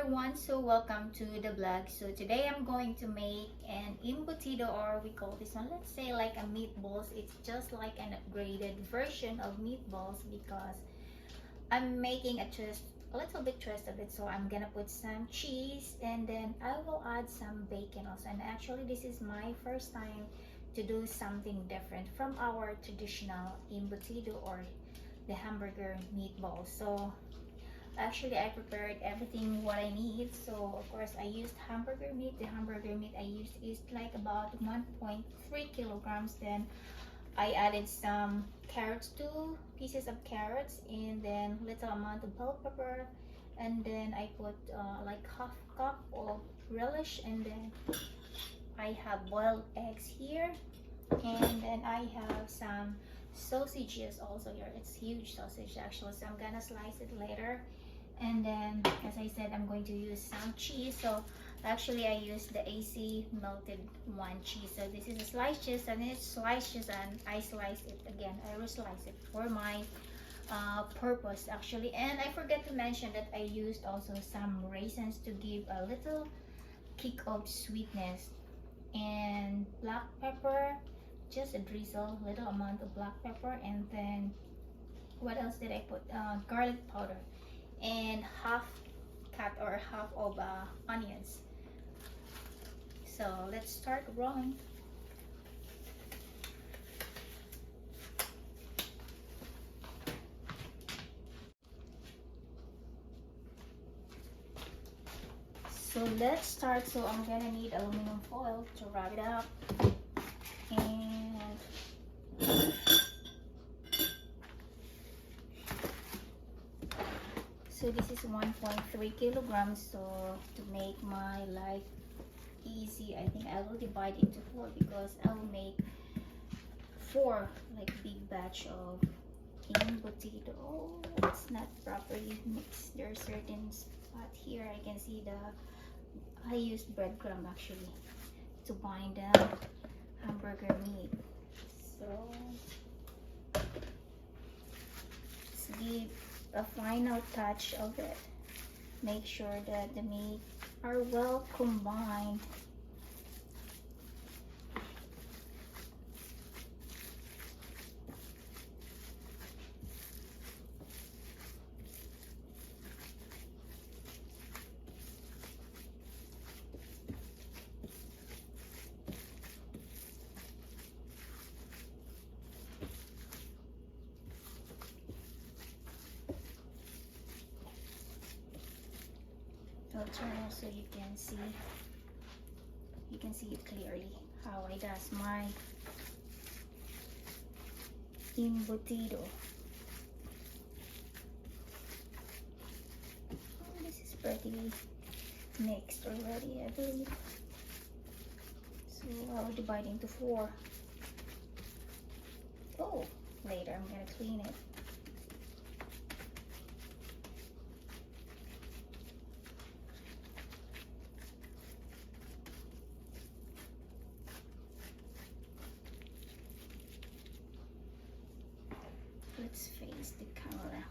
everyone, so welcome to the vlog. So today I'm going to make an embutido, or we call this one, let's say like a meatballs. It's just like an upgraded version of meatballs because I'm making a little bit twist of it. So I'm gonna put some cheese and then I will add some bacon also. And actually this is my first time to do something different from our traditional embutido or the hamburger meatballs. So actually, I prepared everything what I need. So of course, I used hamburger meat. The hamburger meat I used is like about 1.3 kilograms. Then I added some carrots, 2 pieces of carrots, and then little amount of bell pepper. And then I put like half cup of relish, and then I have boiled eggs here, and then I have some sausages also here. It's huge sausage actually, so I'm gonna slice it later. And then as I said, I'm going to use some cheese. So actually I used the AC melted one cheese. So this is a sliced cheese, and it's sliced cheese, and I slice it again. I reslice it for my purpose actually. And I forget to mention that I used also some raisins to give a little kick of sweetness, and black pepper, just a drizzle, little amount of black pepper. And then what else did I put? Garlic powder, and half cut or half of onions. So let's start rolling. So let's start. So I'm gonna need aluminum foil to wrap it up, and so this is 1.3 kilograms. So to make my life easy, I think I will divide into 4 because I will make 4 like big batch of embutido. Oh, it's not properly mixed. There's certain spot here. I can see I used breadcrumb actually to bind the hamburger meat. So let's give a final touch of it. Make sure that the meat are well combined. I'll turn so you can see it clearly how I does my embutido. Oh, this is pretty mixed already, I believe. So I'll divide into 4. Oh, later I'm gonna clean it. Let's face the camera.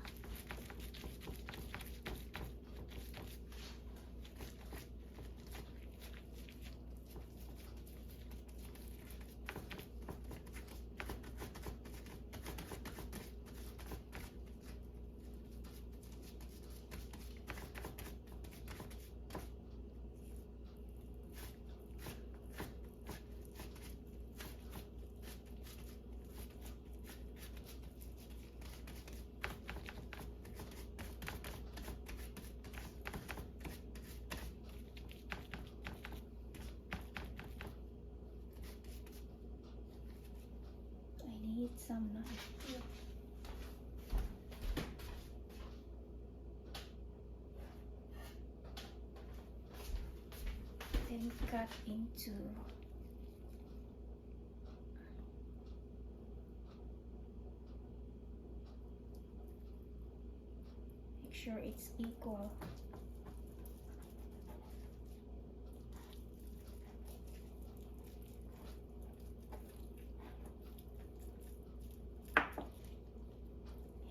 Need some knife. Then cut into make sure it's equal.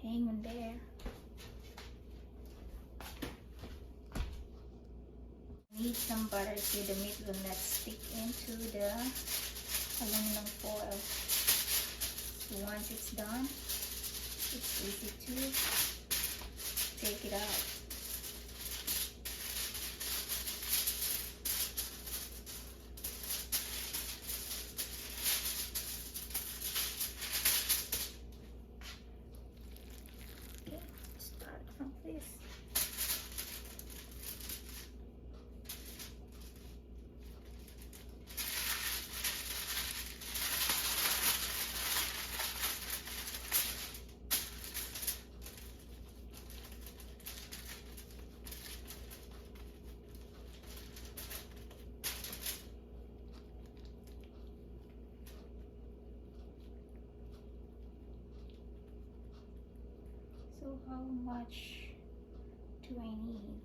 Hang on there. heat some butter so the meat will not stick into the aluminum foil. So once it's done, it's easy to take it out. Okay, start from this. So how much do I need?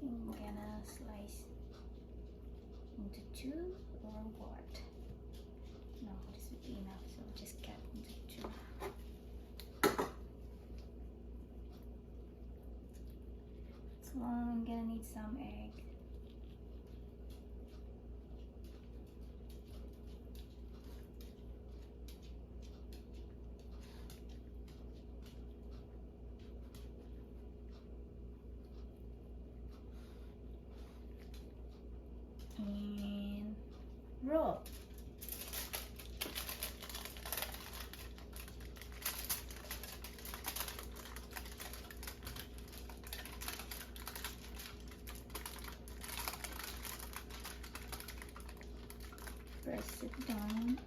I'm gonna slice into two or what? No, this would be enough, so just cut into two. So I'm gonna need some egg. And roll. Press it down.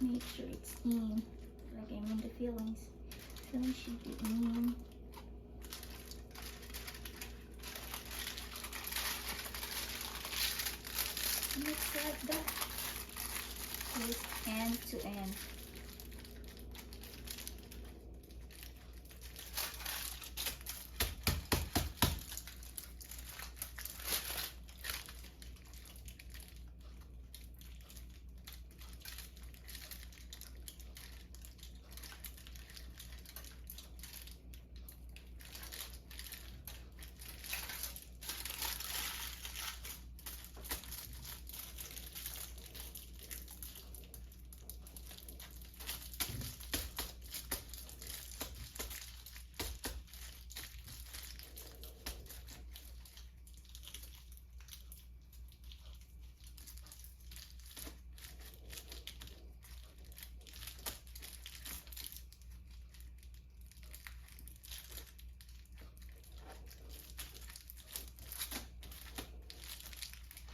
Make sure it's in, like I mean the fillings. Fillings should be in. And it's like that. Twist end to end.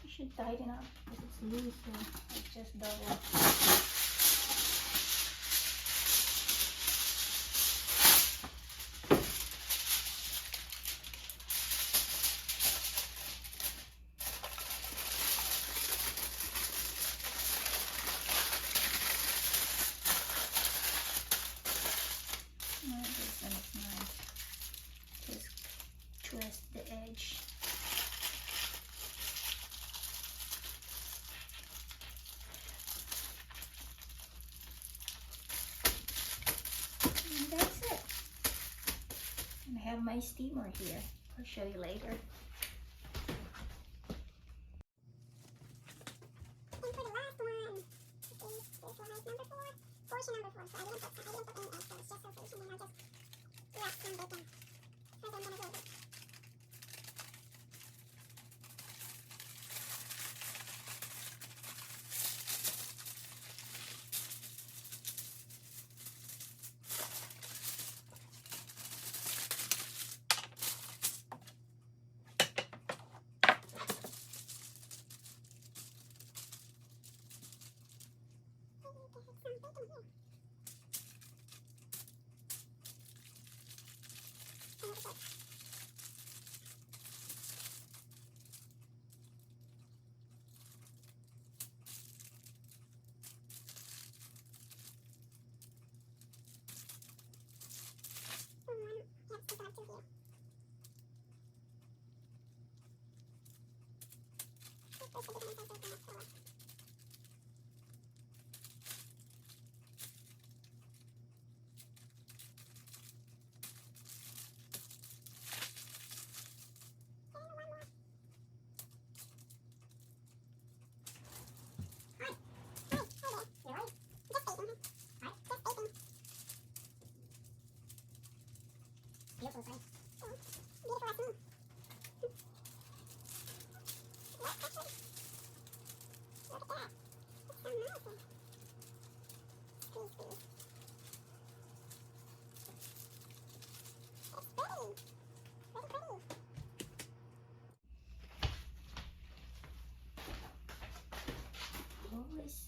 Should tighten up because it's loose, so it's just double. No, this one is nice. Just twist the edge. I have my steamer here. I'll show you later. And for the last one, this was number 4. Portion number 4. So I didn't put any eggs, so it's just so and then I'll just wrap some bacon. First I'm gonna do it. First,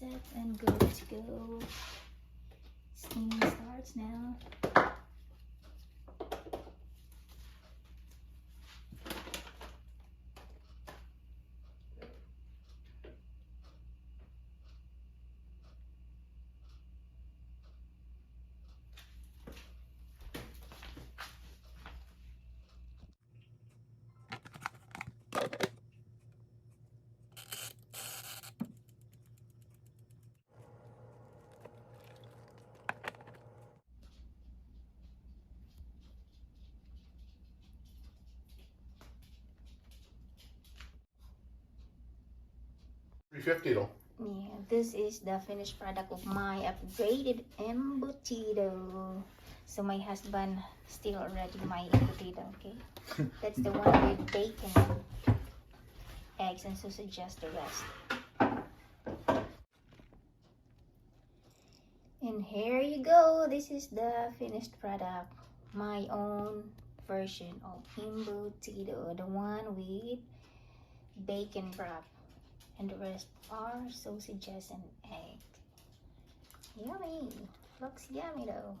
set and good to go. Steaming starts now. $3.50 though. Yeah, this is the finished product of my upgraded embutido. So my husband still already my embutido, okay? That's the one with bacon, eggs, and sausages, the rest. And here you go. This is the finished product. My own version of embutido, the one with bacon wrap. And the rest are sausages and egg. Yummy! Looks yummy though.